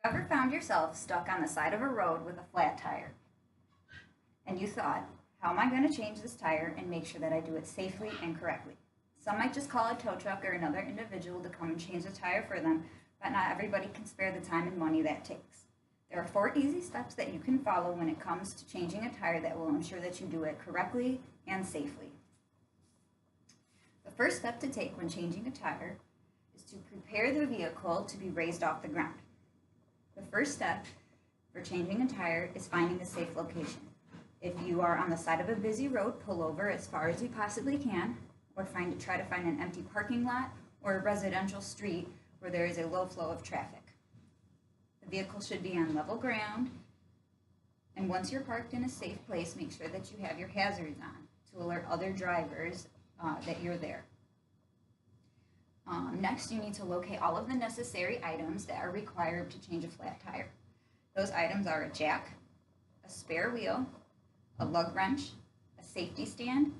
Ever found yourself stuck on the side of a road with a flat tire? And you thought, how am I going to change this tire and make sure that I do it safely and correctly? Some might just call a tow truck or another individual to come and change the tire for them, but not everybody can spare the time and money that takes. There are 4 easy steps that you can follow when it comes to changing a tire that will ensure that you do it correctly and safely. The first step to take when changing a tire is to prepare the vehicle to be raised off the ground. The first step for changing a tire is finding a safe location. If you are on the side of a busy road, pull over as far as you possibly can, or try to find an empty parking lot or a residential street where there is a low flow of traffic. The vehicle should be on level ground, and once you're parked in a safe place, make sure that you have your hazards on to alert other drivers that you're there. Next, you need to locate all of the necessary items that are required to change a flat tire. Those items are a jack, a spare wheel, a lug wrench, a safety stand,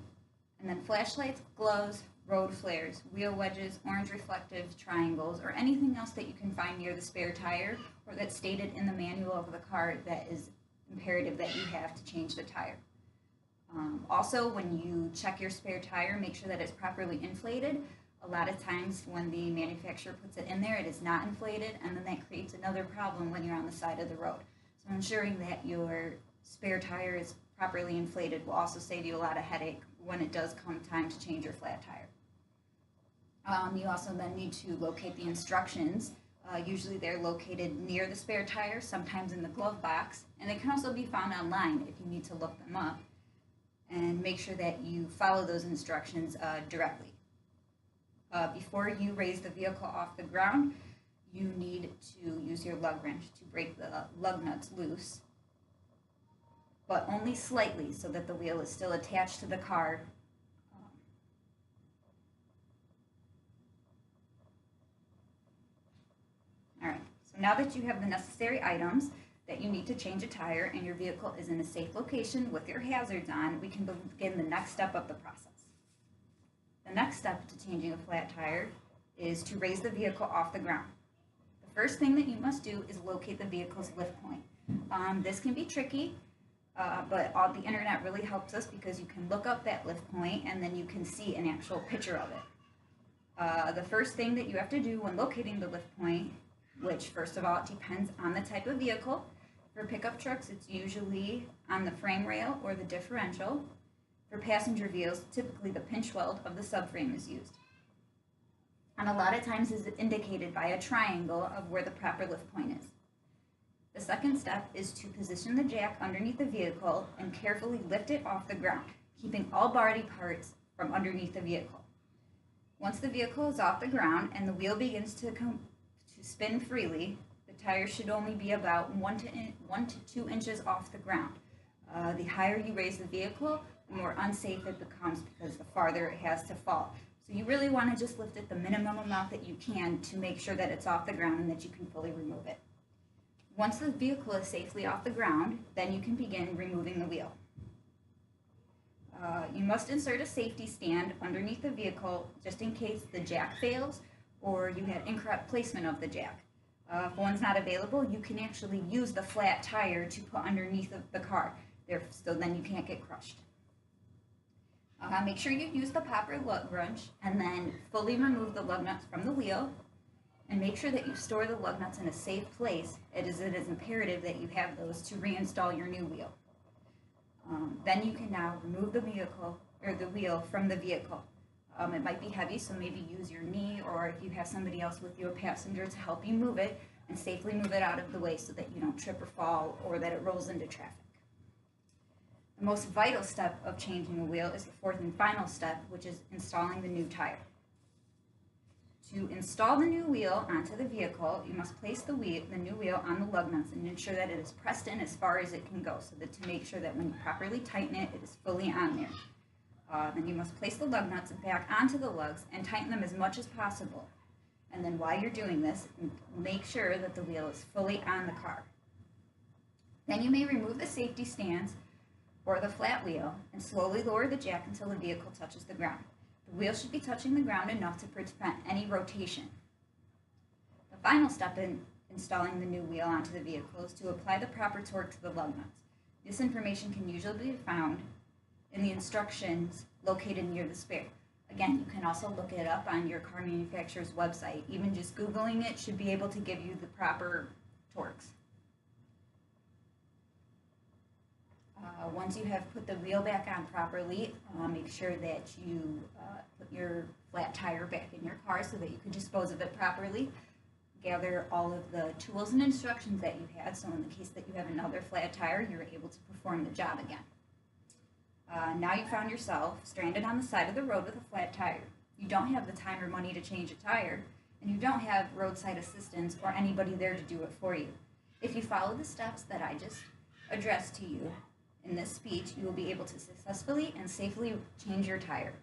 and then flashlights, gloves, road flares, wheel wedges, orange reflective triangles, or anything else that you can find near the spare tire or that's stated in the manual of the car that is imperative that you have to change the tire. Also, when you check your spare tire, make sure that it's properly inflated. A lot of times when the manufacturer puts it in there, it is not inflated, and then that creates another problem when you're on the side of the road. So ensuring that your spare tire is properly inflated will also save you a lot of headache when it does come time to change your flat tire. You also then need to locate the instructions. Usually they're located near the spare tire, sometimes in the glove box, and they can also be found online if you need to look them up. And make sure that you follow those instructions directly. Before you raise the vehicle off the ground, you need to use your lug wrench to break the lug nuts loose, but only slightly so that the wheel is still attached to the car. All right, so now that you have the necessary items that you need to change a tire and your vehicle is in a safe location with your hazards on, we can begin the next step of the process. The next step to changing a flat tire is to raise the vehicle off the ground. The first thing that you must do is locate the vehicle's lift point. This can be tricky, but the internet really helps us because you can look up that lift point and then you can see an actual picture of it. The first thing that you have to do when locating the lift point, which first of all, it depends on the type of vehicle. For pickup trucks, it's usually on the frame rail or the differential. For passenger vehicles, typically the pinch weld of the subframe is used. And a lot of times is indicated by a triangle of where the proper lift point is. The second step is to position the jack underneath the vehicle and carefully lift it off the ground, keeping all body parts from underneath the vehicle. Once the vehicle is off the ground and the wheel begins to spin freely, tire should only be about 1 to 2 inches off the ground. The higher you raise the vehicle, the more unsafe it becomes because the farther it has to fall. So you really want to just lift it the minimum amount that you can to make sure that it's off the ground and that you can fully remove it. Once the vehicle is safely off the ground, then you can begin removing the wheel. You must insert a safety stand underneath the vehicle just in case the jack fails or you had incorrect placement of the jack. If one's not available, you can actually use the flat tire to put underneath the car, so then you can't get crushed. Make sure you use the proper lug wrench and then fully remove the lug nuts from the wheel, and make sure that you store the lug nuts in a safe place. It is imperative that you have those to reinstall your new wheel. Then you can now remove the wheel from the vehicle. It might be heavy, so maybe use your knee, or if you have somebody else with you, a passenger, to help you move it and safely move it out of the way so that you don't trip or fall or that it rolls into traffic. The most vital step of changing a wheel is the fourth and final step, which is installing the new tire. To install the new wheel onto the vehicle, you must place the new wheel on the lug nuts and ensure that it is pressed in as far as it can go, so that to make sure that when you properly tighten it, it is fully on there. Then you must place the lug nuts back onto the lugs and tighten them as much as possible. And then while you're doing this, make sure that the wheel is fully on the car. Then you may remove the safety stands or the flat wheel and slowly lower the jack until the vehicle touches the ground. The wheel should be touching the ground enough to prevent any rotation. The final step in installing the new wheel onto the vehicle is to apply the proper torque to the lug nuts. This information can usually be found in the instructions located near the spare. Again, you can also look it up on your car manufacturer's website. Even just Googling it should be able to give you the proper torques. Once you have put the wheel back on properly, make sure that you put your flat tire back in your car so that you can dispose of it properly. Gather all of the tools and instructions that you had, so in the case that you have another flat tire, you're able to perform the job again. Now you found yourself stranded on the side of the road with a flat tire. You don't have the time or money to change a tire, and you don't have roadside assistance or anybody there to do it for you. If you follow the steps that I just addressed to you in this speech, you will be able to successfully and safely change your tire.